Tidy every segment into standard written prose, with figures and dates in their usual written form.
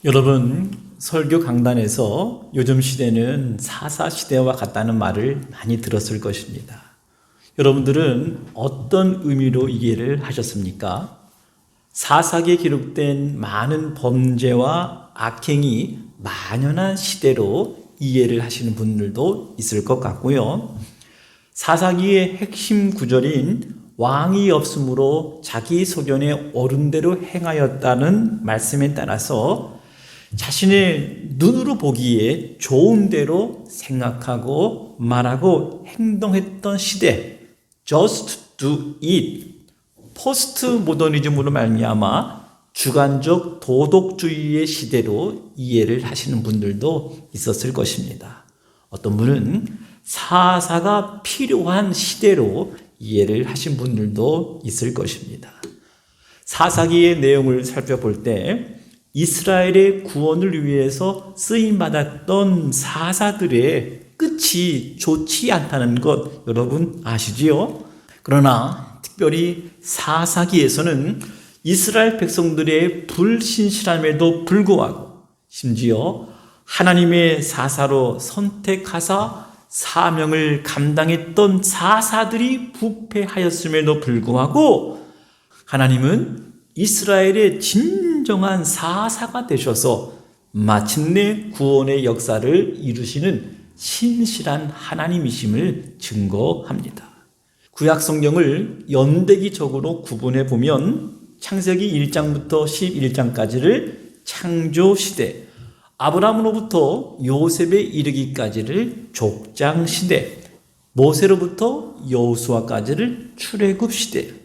여러분, 설교 강단에서 요즘 시대는 사사시대와 같다는 말을 많이 들었을 것입니다. 여러분들은 어떤 의미로 이해를 하셨습니까? 사사기에 기록된 많은 범죄와 악행이 만연한 시대로 이해를 하시는 분들도 있을 것 같고요. 사사기의 핵심 구절인 왕이 없으므로 자기 소견에 옳은 대로 행하였다는 말씀에 따라서 자신의 눈으로 보기에 좋은 대로 생각하고 말하고 행동했던 시대, just do it, 포스트 모더니즘으로 말미암아 주관적 도덕주의의 시대로 이해를 하시는 분들도 있었을 것입니다. 어떤 분은 사사가 필요한 시대로 이해를 하신 분들도 있을 것입니다. 사사기의 내용을 살펴볼 때 이스라엘의 구원을 위해서 쓰임받았던 사사들의 끝이 좋지 않다는 것 여러분 아시지요? 그러나 특별히 사사기에서는 이스라엘 백성들의 불신실함에도 불구하고 심지어 하나님의 사사로 선택하사 사명을 감당했던 사사들이 부패하였음에도 불구하고 하나님은 이스라엘의 진정한 사사가 되셔서 마침내 구원의 역사를 이루시는 신실한 하나님이심을 증거합니다. 구약 성경을 연대기적으로 구분해 보면 창세기 1장부터 11장까지를 창조시대, 아브라함으로부터 요셉에 이르기까지를 족장시대, 모세로부터 여호수아까지를 출애굽시대,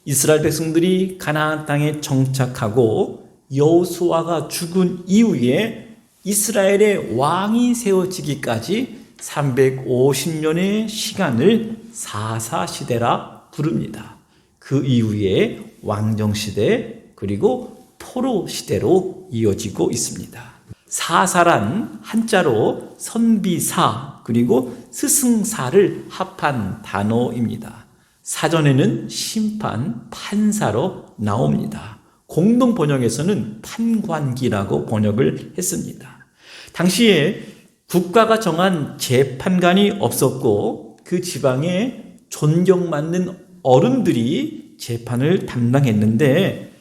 이스라엘 백성들이 가나안 땅에 정착하고 여호수아가 죽은 이후에 이스라엘의 왕이 세워지기까지 350년의 시간을 사사시대라 부릅니다. 그 이후에 왕정시대 그리고 포로시대로 이어지고 있습니다. 사사란 한자로 선비사 그리고 스승사를 합한 단어입니다. 사전에는 심판, 판사로 나옵니다. 공동 번역에서는 판관기라고 번역을 했습니다. 당시에 국가가 정한 재판관이 없었고 그 지방에 존경받는 어른들이 재판을 담당했는데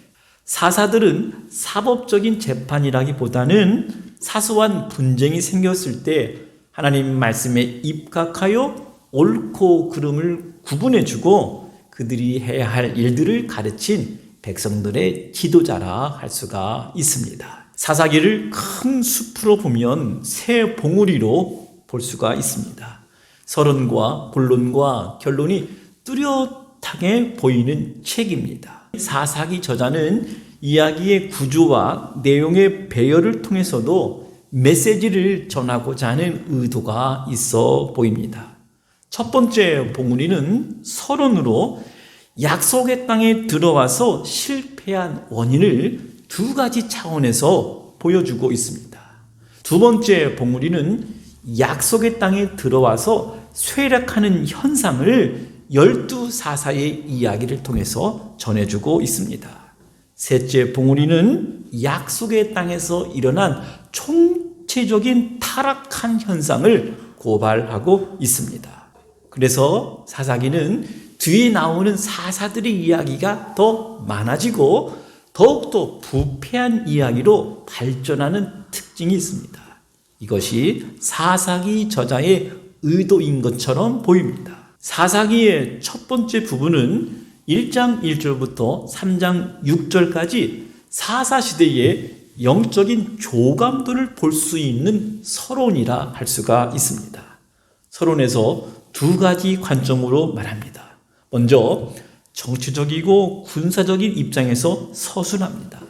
사사들은 사법적인 재판이라기보다는 사소한 분쟁이 생겼을 때 하나님 말씀에 입각하여 옳고 그름을 구분해주고 그들이 해야 할 일들을 가르친 백성들의 지도자라 할 수가 있습니다. 사사기를 큰 숲으로 보면 새 봉우리로 볼 수가 있습니다. 서론과 본론과 결론이 뚜렷하게 보이는 책입니다. 사사기 저자는 이야기의 구조와 내용의 배열을 통해서도 메시지를 전하고자 하는 의도가 있어 보입니다. 첫 번째 봉우리는 서론으로 약속의 땅에 들어와서 실패한 원인을 두 가지 차원에서 보여주고 있습니다. 두 번째 봉우리는 약속의 땅에 들어와서 쇠락하는 현상을 12사사의 이야기를 통해서 전해주고 있습니다. 셋째 봉우리는 약속의 땅에서 일어난 총체적인 타락한 현상을 고발하고 있습니다. 그래서 사사기는 뒤에 나오는 사사들의 이야기가 더 많아지고 더욱더 부패한 이야기로 발전하는 특징이 있습니다. 이것이 사사기 저자의 의도인 것처럼 보입니다. 사사기의 첫 번째 부분은 1장 1절부터 3장 6절까지 사사시대의 영적인 조감도를 볼 수 있는 서론이라 할 수가 있습니다. 서론에서 두 가지 관점으로 말합니다. 먼저 정치적이고 군사적인 입장에서 서술합니다.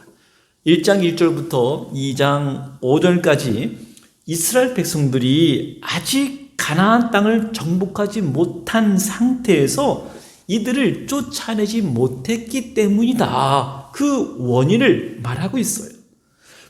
1장 1절부터 2장 5절까지 이스라엘 백성들이 아직 가나안 땅을 정복하지 못한 상태에서 이들을 쫓아내지 못했기 때문이다. 그 원인을 말하고 있어요.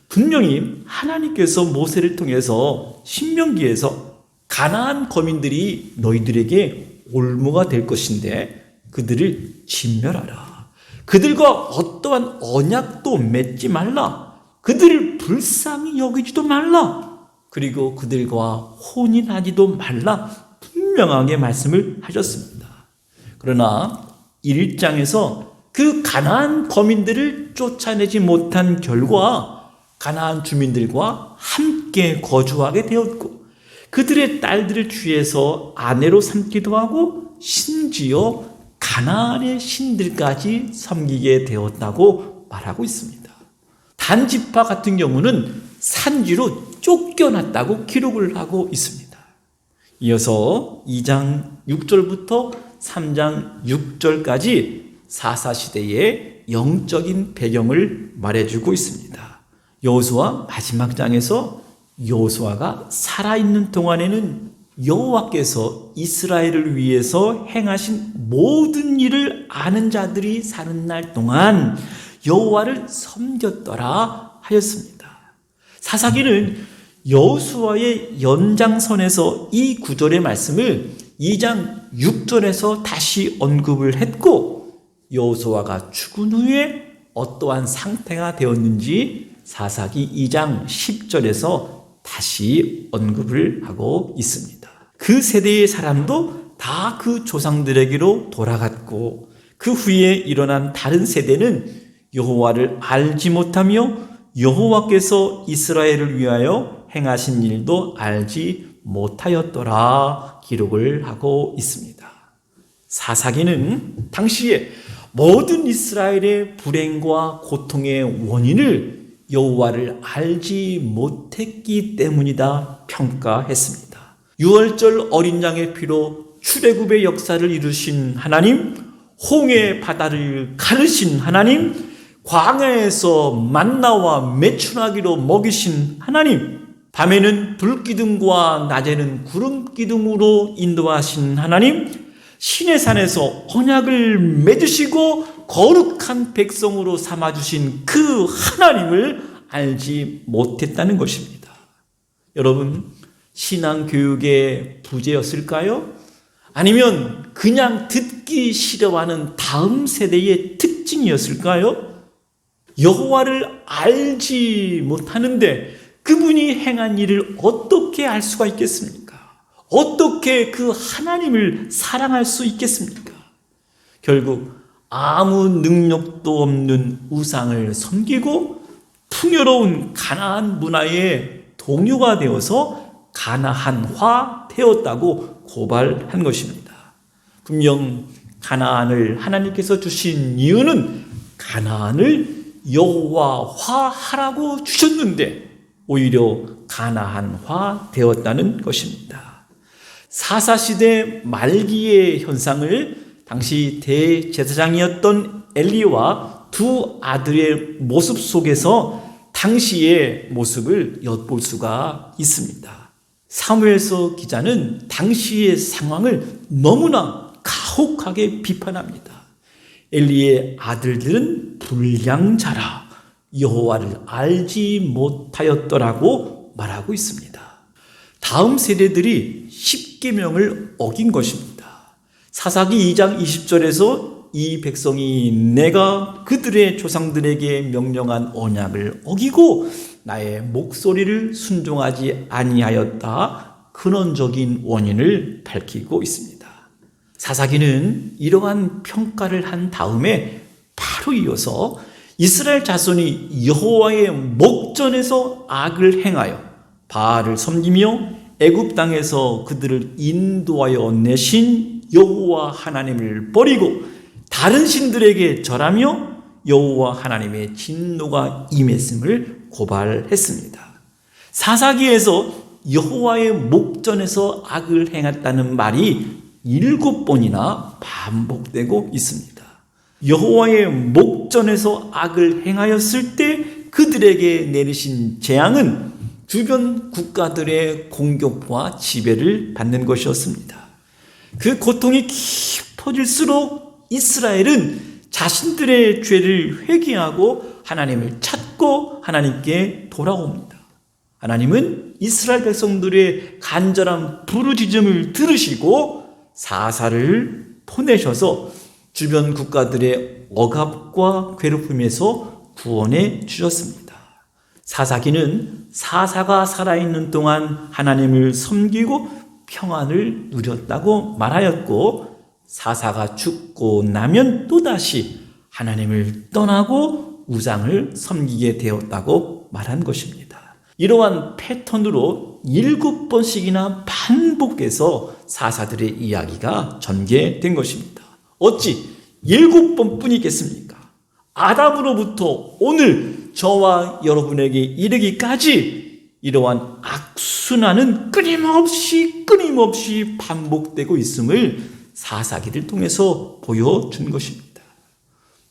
분명히 하나님께서 모세를 통해서 신명기에서 가나안 거민들이 너희들에게 올무가 될 것인데 그들을 진멸하라. 그들과 어떠한 언약도 맺지 말라. 그들을 불쌍히 여기지도 말라. 그리고 그들과 혼인하지도 말라. 분명하게 말씀을 하셨습니다. 그러나 1장에서 그 가나안 거민들을 쫓아내지 못한 결과 가나안 주민들과 함께 거주하게 되었고 그들의 딸들을 취해서 아내로 삼기도 하고 심지어 가나안의 신들까지 섬기게 되었다고 말하고 있습니다. 단지파 같은 경우는 산지로 쫓겨났다고 기록을 하고 있습니다. 이어서 2장 6절부터 3장 6절까지 사사시대의 영적인 배경을 말해주고 있습니다. 여호수아 마지막 장에서 여호수아가 살아있는 동안에는 여호와께서 이스라엘을 위해서 행하신 모든 일을 아는 자들이 사는 날 동안 여호와를 섬겼더라 하였습니다. 사사기는 여호수아의 연장선에서 이 구절의 말씀을 2장 6절에서 다시 언급을 했고 여호수아가 죽은 후에 어떠한 상태가 되었는지 사사기 2장 10절에서 다시 언급을 하고 있습니다. 그 세대의 사람도 다 그 조상들에게로 돌아갔고 그 후에 일어난 다른 세대는 여호와를 알지 못하며 여호와께서 이스라엘을 위하여 행하신 일도 알지 못하였더라 기록을 하고 있습니다. 사사기는 당시에 모든 이스라엘의 불행과 고통의 원인을 여호와를 알지 못했기 때문이다 평가했습니다. 유월절 어린 양의 피로 출애굽의 역사를 이루신 하나님, 홍해 바다를 가르신 하나님, 광야에서 만나와 메추라기로 먹이신 하나님, 밤에는 불기둥과 낮에는 구름기둥으로 인도하신 하나님, 시내산에서 언약을 맺으시고 거룩한 백성으로 삼아주신 그 하나님을 알지 못했다는 것입니다. 여러분, 신앙교육의 부재였을까요? 아니면 그냥 듣기 싫어하는 다음 세대의 특징이었을까요? 여호와를 알지 못하는데 그분이 행한 일을 어떻게 알 수가 있겠습니까? 어떻게 그 하나님을 사랑할 수 있겠습니까? 결국 아무 능력도 없는 우상을 섬기고 풍요로운 가나안 문화의 동요가 되어서 가나안화 되었다고 고발한 것입니다. 분명 가나안을 하나님께서 주신 이유는 가나안을 여호와화하라고 주셨는데 오히려 가나안화 되었다는 것입니다. 사사시대 말기의 현상을 당시 대제사장이었던 엘리와 두 아들의 모습 속에서 당시의 모습을 엿볼 수가 있습니다. 사무엘서 기자는 당시의 상황을 너무나 가혹하게 비판합니다. 엘리의 아들들은 불량자라 여호와를 알지 못하였더라고 말하고 있습니다. 다음 세대들이 십계명을 어긴 것입니다. 사사기 2장 20절에서 이 백성이 내가 그들의 조상들에게 명령한 언약을 어기고 나의 목소리를 순종하지 아니하였다. 근원적인 원인을 밝히고 있습니다. 사사기는 이러한 평가를 한 다음에 바로 이어서 이스라엘 자손이 여호와의 목전에서 악을 행하여 바알을 섬기며 애굽 땅에서 그들을 인도하여 내신 여호와 하나님을 버리고 다른 신들에게 절하며 여호와 하나님의 진노가 임했음을 고발했습니다. 사사기에서 여호와의 목전에서 악을 행했다는 말이 7번이나 반복되고 있습니다. 여호와의 목전에서 악을 행하였을 때 그들에게 내리신 재앙은 주변 국가들의 공격과 지배를 받는 것이었습니다. 그 고통이 깊어질수록 이스라엘은 자신들의 죄를 회개하고 하나님을 찾고 하나님께 돌아옵니다. 하나님은 이스라엘 백성들의 간절한 부르짖음을 들으시고 사사를 보내셔서 주변 국가들의 억압과 괴롭힘에서 구원해 주셨습니다. 사사기는 사사가 살아있는 동안 하나님을 섬기고 평안을 누렸다고 말하였고, 사사가 죽고 나면 또다시 하나님을 떠나고 우상을 섬기게 되었다고 말한 것입니다. 이러한 패턴으로 7번씩이나 반복해서 사사들의 이야기가 전개된 것입니다. 어찌 7번뿐이겠습니까? 아담으로부터 오늘 저와 여러분에게 이르기까지 이러한 악순환은 끊임없이 반복되고 있음을 사사기를 통해서 보여준 것입니다.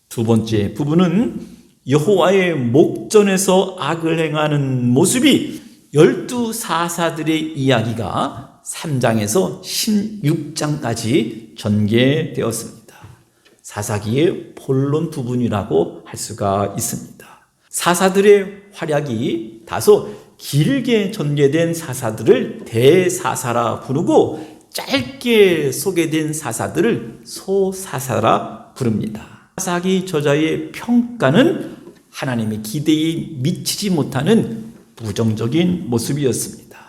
두 번째 부분은 여호와의 목전에서 악을 행하는 모습이 12사사들의 이야기가 3장에서 16장까지 전개되었습니다. 사사기의 본론 부분이라고 할 수가 있습니다. 사사들의 활약이 다소 길게 전개된 사사들을 대사사라 부르고, 짧게 소개된 사사들을 소사사라 부릅니다. 사사기 저자의 평가는 하나님의 기대에 미치지 못하는 부정적인 모습이었습니다.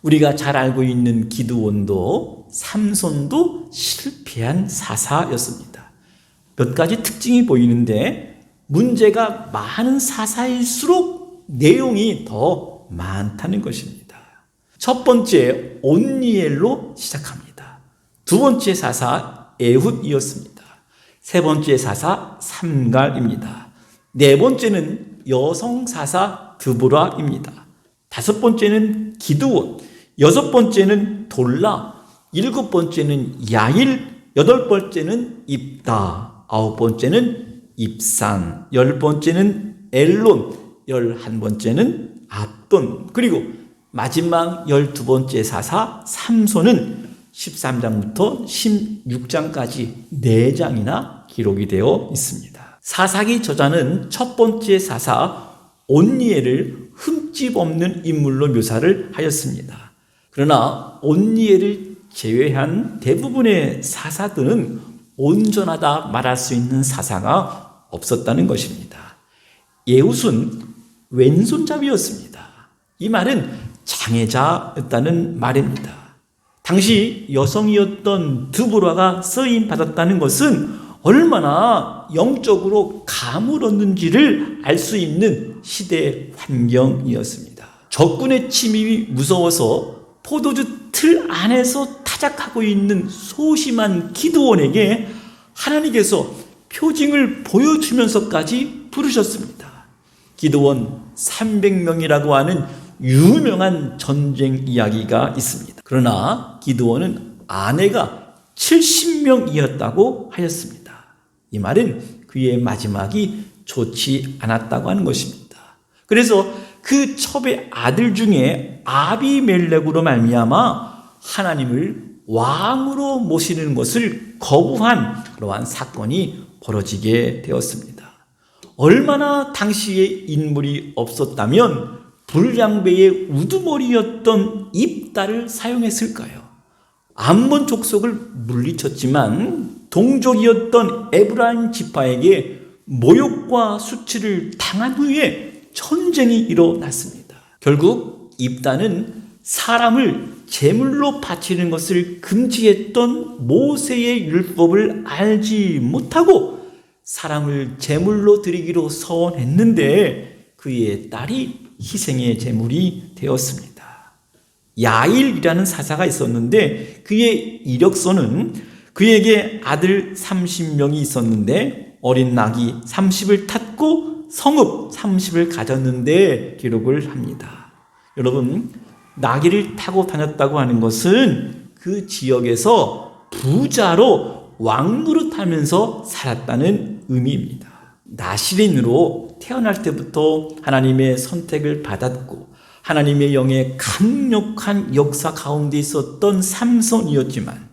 우리가 잘 알고 있는 기드온도 삼손도 실패한 사사였습니다. 몇 가지 특징이 보이는데, 문제가 많은 사사일수록 내용이 더 많다는 것입니다. 첫 번째, 온니엘로 시작합니다. 두 번째 사사 에훗이었습니다. 세 번째 사사 삼갈입니다. 네 번째는 여성 사사 드보라입니다. 다섯 번째는 기드온, 여섯 번째는 돌라, 일곱 번째는 야일, 여덟 번째는 입다, 아홉 번째는 입산, 열 번째는 엘론, 11번째는 압돈, 그리고 마지막 12번째 사사 삼손은 13장부터 16장까지 4장이나 기록이 되어 있습니다. 사사기 저자는 첫 번째 사사 온니엘을 흠집 없는 인물로 묘사를 하였습니다. 그러나 온니엘을 제외한 대부분의 사사들은 온전하다 말할 수 있는 사사가 없었다는 것입니다. 에훗은 왼손잡이였습니다. 이 말은 장애자였다는 말입니다. 당시 여성이었던 드보라가 쓰임 받았다는 것은 얼마나 영적으로 감을 얻는지를 알 수 있는 시대 환경이었습니다. 적군의 침입이 무서워서 포도주 틀 안에서 타작하고 있는 소심한 기드온에게 하나님께서 표징을 보여주면서까지 부르셨습니다. 기드온 300명이라고 하는 유명한 전쟁 이야기가 있습니다. 그러나 기드온은 아내가 70명이었다고 하였습니다. 이 말은 그의 마지막이 좋지 않았다고 하는 것입니다. 그래서 그 첩의 아들 중에 아비멜렉으로 말미암아 하나님을 왕으로 모시는 것을 거부한 그러한 사건이 벌어지게 되었습니다. 얼마나 당시에 인물이 없었다면 불량배의 우두머리였던 입다를 사용했을까요? 암몬 족속을 물리쳤지만 동족이었던 에브라임 지파에게 모욕과 수치를 당한 후에 전쟁이 일어났습니다. 결국 입다는 사람을 제물로 바치는 것을 금지했던 모세의 율법을 알지 못하고 사람을 제물로 드리기로 서원했는데 그의 딸이 희생의 제물이 되었습니다. 야일이라는 사사가 있었는데 그의 이력서는 그에게 아들 30명이 있었는데 어린 낙이 30을 탔고 성읍 30을 가졌는데 기록을 합니다. 여러분, 나귀를 타고 다녔다고 하는 것은 그 지역에서 부자로 왕노릇하면서 살았다는 의미입니다. 나시린으로 태어날 때부터 하나님의 선택을 받았고 하나님의 영의 강력한 역사 가운데 있었던 삼손이었지만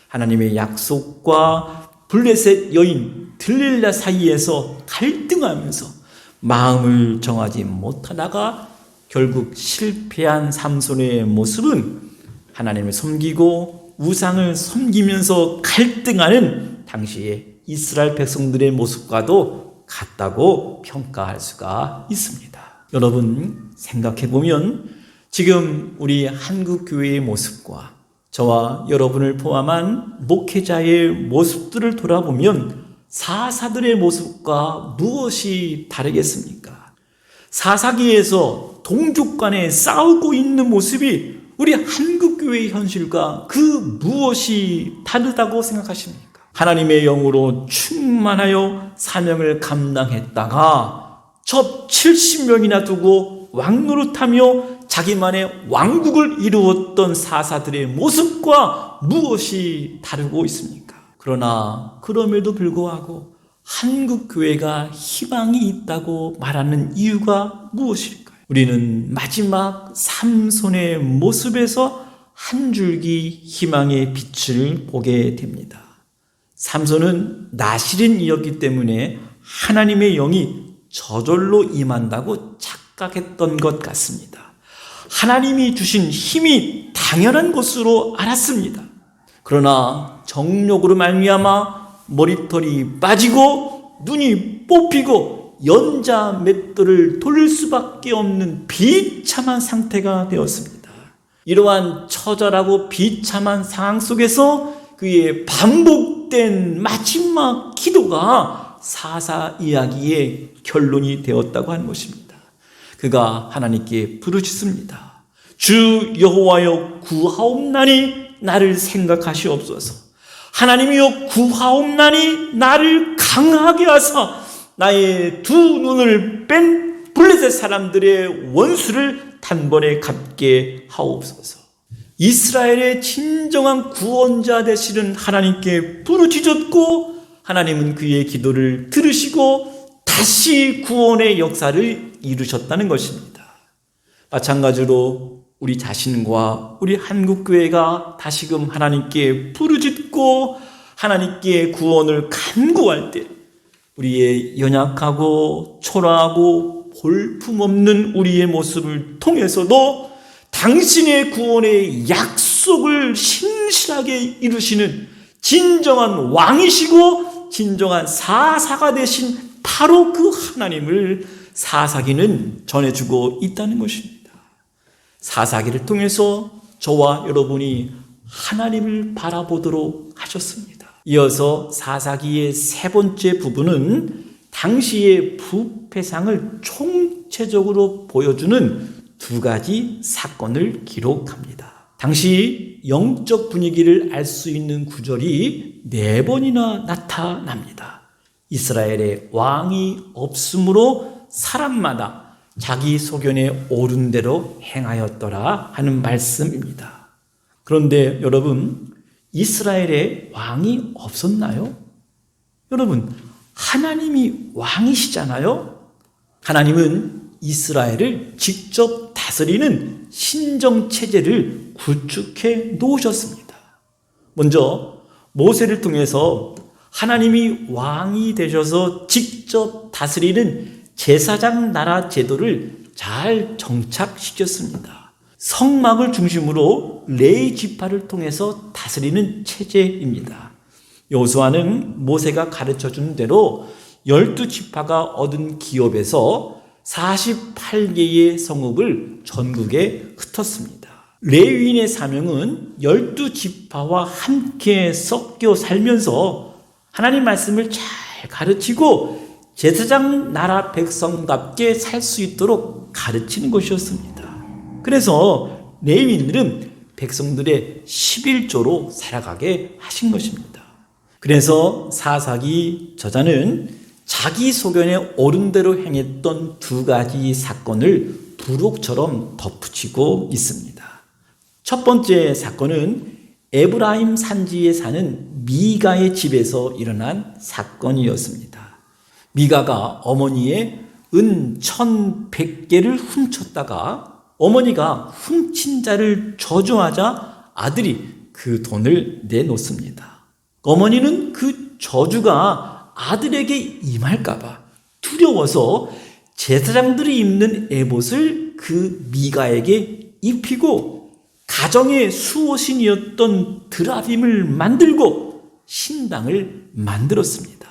하나님의 약속과 블레셋 여인 들릴라 사이에서 갈등하면서 마음을 정하지 못하다가 결국 실패한 삼손의 모습은 하나님을 섬기고 우상을 섬기면서 갈등하는 당시의 이스라엘 백성들의 모습과도 같다고 평가할 수가 있습니다. 여러분 생각해 보면 지금 우리 한국교회의 모습과 저와 여러분을 포함한 목회자의 모습들을 돌아보면 사사들의 모습과 무엇이 다르겠습니까? 사사기에서 동족 간에 싸우고 있는 모습이 우리 한국교회의 현실과 그 무엇이 다르다고 생각하십니까? 하나님의 영으로 충만하여 사명을 감당했다가 접 70명이나 두고 왕노릇하며 자기만의 왕국을 이루었던 사사들의 모습과 무엇이 다르고 있습니까? 그러나 그럼에도 불구하고 한국교회가 희망이 있다고 말하는 이유가 무엇일까요? 우리는 마지막 삼손의 모습에서 한 줄기 희망의 빛을 보게 됩니다. 삼손은 나실인이었기 때문에 하나님의 영이 저절로 임한다고 착각했던 것 같습니다. 하나님이 주신 힘이 당연한 것으로 알았습니다. 그러나 정욕으로 말미암아 머리털이 빠지고 눈이 뽑히고 연자 맷돌을 돌릴 수밖에 없는 비참한 상태가 되었습니다. 이러한 처절하고 비참한 상황 속에서 그의 반복된 마지막 기도가 사사 이야기의 결론이 되었다고 하는 것입니다. 그가 하나님께 부르짖습니다. 주 여호와여 구하옵나니 나를 생각하시옵소서. 하나님이여 구하옵나니 나를 강하게 하사 나의 두 눈을 뺀 블레셋 사람들의 원수를 단번에 갚게 하옵소서. 이스라엘의 진정한 구원자 되시는 하나님께 부르짖었고 하나님은 그의 기도를 들으시고 다시 구원의 역사를 이루셨다는 것입니다. 마찬가지로 우리 자신과 우리 한국교회가 다시금 하나님께 부르짖고 하나님께 구원을 간구할 때 우리의 연약하고 초라하고 볼품없는 우리의 모습을 통해서도 당신의 구원의 약속을 신실하게 이루시는 진정한 왕이시고 진정한 사사가 되신 바로 그 하나님을 사사기는 전해주고 있다는 것입니다. 사사기를 통해서 저와 여러분이 하나님을 바라보도록 하셨습니다. 이어서 사사기의 세 번째 부분은 당시의 부패상을 총체적으로 보여주는 두 가지 사건을 기록합니다. 당시 영적 분위기를 알 수 있는 구절이 4번이나 나타납니다. 이스라엘의 왕이 없으므로 사람마다 자기 소견에 옳은 대로 행하였더라 하는 말씀입니다. 그런데 여러분, 이스라엘에 왕이 없었나요? 여러분, 하나님이 왕이시잖아요? 하나님은 이스라엘을 직접 다스리는 신정체제를 구축해 놓으셨습니다. 먼저 모세를 통해서 하나님이 왕이 되셔서 직접 다스리는 제사장 나라 제도를 잘 정착시켰습니다. 성막을 중심으로 레위 지파를 통해서 다스리는 체제입니다. 여호수아는 모세가 가르쳐준 대로 12지파가 얻은 기업에서 48개의 성읍을 전국에 흩었습니다. 레위인의 사명은 12지파와 함께 섞여 살면서 하나님 말씀을 잘 가르치고 제사장 나라 백성답게 살 수 있도록 가르치는 것이었습니다. 그래서 레위인들은 백성들의 11조로 살아가게 하신 것입니다. 그래서 사사기 저자는 자기 소견에 옳은 대로 행했던 두 가지 사건을 부록처럼 덧붙이고 있습니다. 첫 번째 사건은 에브라임 산지에 사는 미가의 집에서 일어난 사건이었습니다. 미가가 어머니의 은 1,100개를 훔쳤다가 어머니가 훔친 자를 저주하자 아들이 그 돈을 내놓습니다. 어머니는 그 저주가 아들에게 임할까봐 두려워서 제사장들이 입는 에봇을 그 미가에게 입히고 가정의 수호신이었던 드라빔을 만들고 신당을 만들었습니다.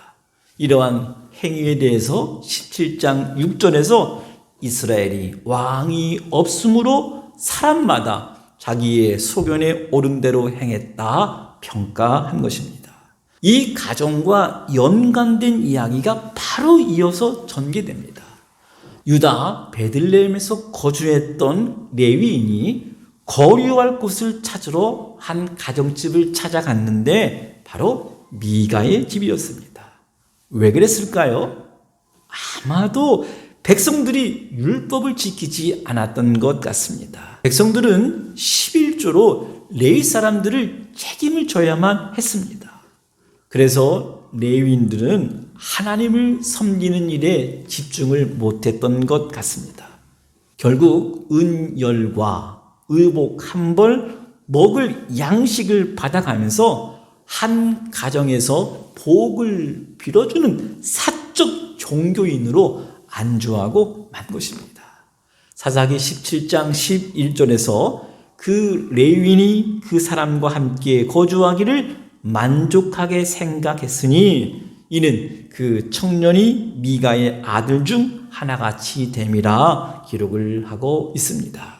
이러한 행위에 대해서 17장 6절에서 이스라엘이 왕이 없으므로 사람마다 자기의 소견에 옳은 대로 행했다 평가한 것입니다. 이 가정과 연관된 이야기가 바로 이어서 전개됩니다. 유다 베들레헴에서 거주했던 레위인이 거류할 곳을 찾으러 한 가정집을 찾아갔는데 바로 미가의 집이었습니다. 왜 그랬을까요? 아마도 백성들이 율법을 지키지 않았던 것 같습니다. 백성들은 11조로 레위 사람들을 책임을 져야만 했습니다. 그래서 레위인들은 하나님을 섬기는 일에 집중을 못했던 것 같습니다. 결국 은열과 의복 한 벌 먹을 양식을 받아가면서 한 가정에서 복을 빌어주는 사적 종교인으로 안주하고 만 것입니다. 사사기 17장 11절에서 그 레위인이 그 사람과 함께 거주하기를 만족하게 생각했으니 이는 그 청년이 미가의 아들 중 하나같이 됨이라 기록을 하고 있습니다.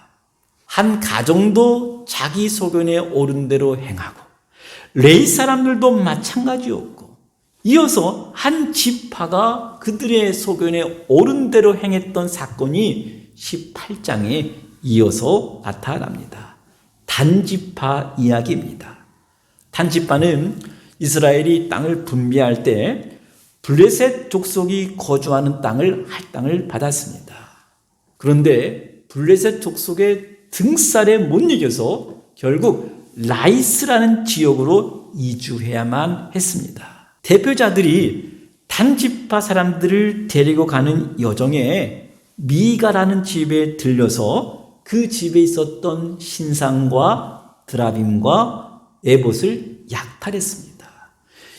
한 가정도 자기 소견에 옳은 대로 행하고 레위 사람들도 마찬가지였고 이어서 한 지파가 그들의 소견에 옳은 대로 행했던 사건이 18장에 이어서 나타납니다. 단지파 이야기입니다. 단지파는 이스라엘이 땅을 분배할 때 블레셋 족속이 거주하는 땅을 할당을 받았습니다. 그런데 블레셋 족속의 등살에 못 이겨서 결국 라이스라는 지역으로 이주해야만 했습니다. 대표자들이 단지파 사람들을 데리고 가는 여정에 미가라는 집에 들려서 그 집에 있었던 신상과 드라빔과 에봇을 약탈했습니다.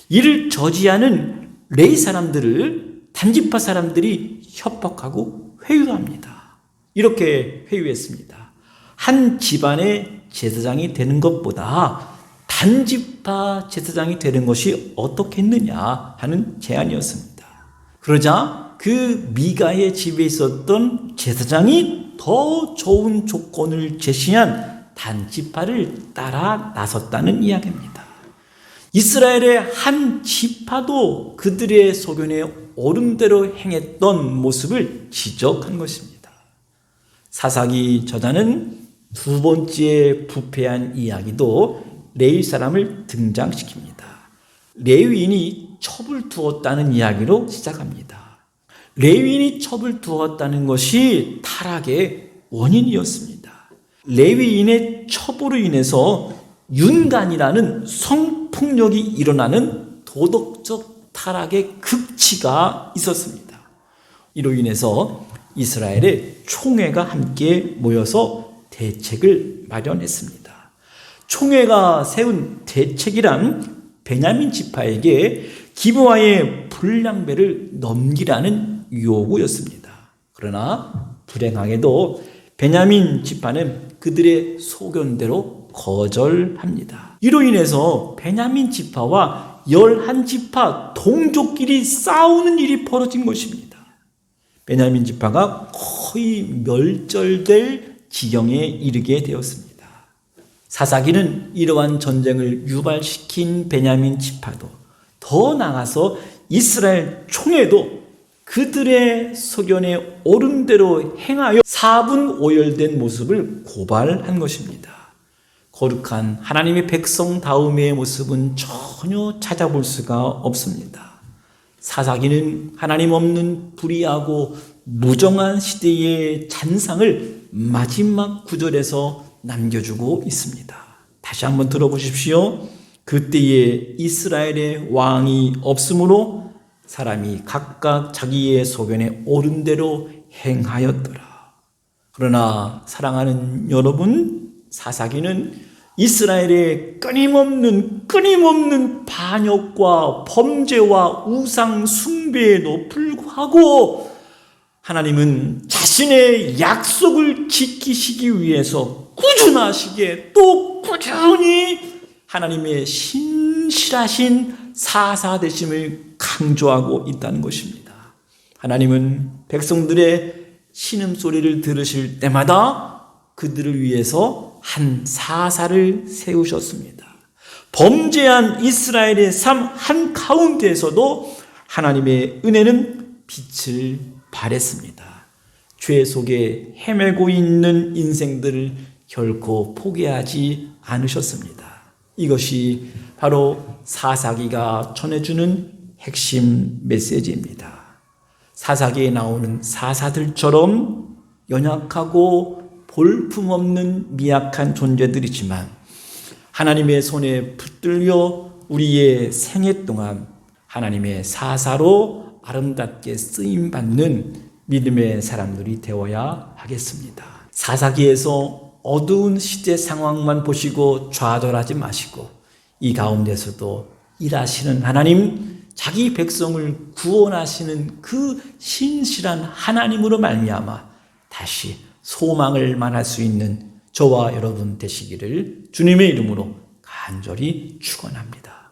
이를 저지하는 레위 사람들을 단지파 사람들이 협박하고 회유합니다. 이렇게 회유했습니다. 한 집안의 제사장이 되는 것보다 단지파 제사장이 되는 것이 어떻겠느냐 하는 제안이었습니다. 그러자 그 미가의 집에 있었던 제사장이 더 좋은 조건을 제시한 단지파를 따라 나섰다는 이야기입니다. 이스라엘의 한 지파도 그들의 소견에 옳은 대로 행했던 모습을 지적한 것입니다. 사사기 저자는 두 번째 부패한 이야기도 레위 사람을 등장시킵니다. 레위인이 첩을 두었다는 이야기로 시작합니다. 레위인이 첩을 두었다는 것이 타락의 원인이었습니다. 레위인의 첩으로 인해서 윤간이라는 성폭력이 일어나는 도덕적 타락의 극치가 있었습니다. 이로 인해서 이스라엘의 총회가 함께 모여서 대책을 마련했습니다. 총회가 세운 대책이란 베냐민 지파에게 기브아의 불량배를 넘기라는 요구였습니다. 그러나 불행하게도 베냐민 지파는 그들의 소견대로 거절합니다. 이로 인해서 베냐민 지파와 11지파 동족끼리 싸우는 일이 벌어진 것입니다. 베냐민 지파가 거의 멸절될 지경에 이르게 되었습니다. 사사기는 이러한 전쟁을 유발시킨 베냐민 지파도 더 나아가서 이스라엘 총회도 그들의 소견에 옳은 대로 행하여 사분오열된 모습을 고발한 것입니다. 거룩한 하나님의 백성다움의 모습은 전혀 찾아볼 수가 없습니다. 사사기는 하나님 없는 불의하고 무정한 시대의 잔상을 마지막 구절에서 남겨주고 있습니다. 다시 한번 들어보십시오. 그때에 이스라엘의 왕이 없으므로 사람이 각각 자기의 소견에 옳은 대로 행하였더라. 그러나 사랑하는 여러분, 사사기는 이스라엘의 끊임없는 반역과 범죄와 우상 숭배에도 불구하고 하나님은 자신의 약속을 지키시기 위해서 꾸준하시게 또 꾸준히 하나님의 신실하신 사사되심을 강조하고 있다는 것입니다. 하나님은 백성들의 신음소리를 들으실 때마다 그들을 위해서 한 사사를 세우셨습니다. 범죄한 이스라엘의 삶 한가운데에서도 하나님의 은혜는 빛을 발했습니다. 죄 속에 헤매고 있는 인생들을 결코 포기하지 않으셨습니다. 이것이 바로 사사기가 전해주는 핵심 메시지입니다. 사사기에 나오는 사사들처럼 연약하고 볼품없는 미약한 존재들이지만 하나님의 손에 붙들려 우리의 생애 동안 하나님의 사사로 아름답게 쓰임받는 믿음의 사람들이 되어야 하겠습니다. 사사기에서 어두운 시대 상황만 보시고 좌절하지 마시고 이 가운데서도 일하시는 하나님, 자기 백성을 구원하시는 그 신실한 하나님으로 말미암아 다시 소망을 만날 수 있는 저와 여러분 되시기를 주님의 이름으로 간절히 축원합니다.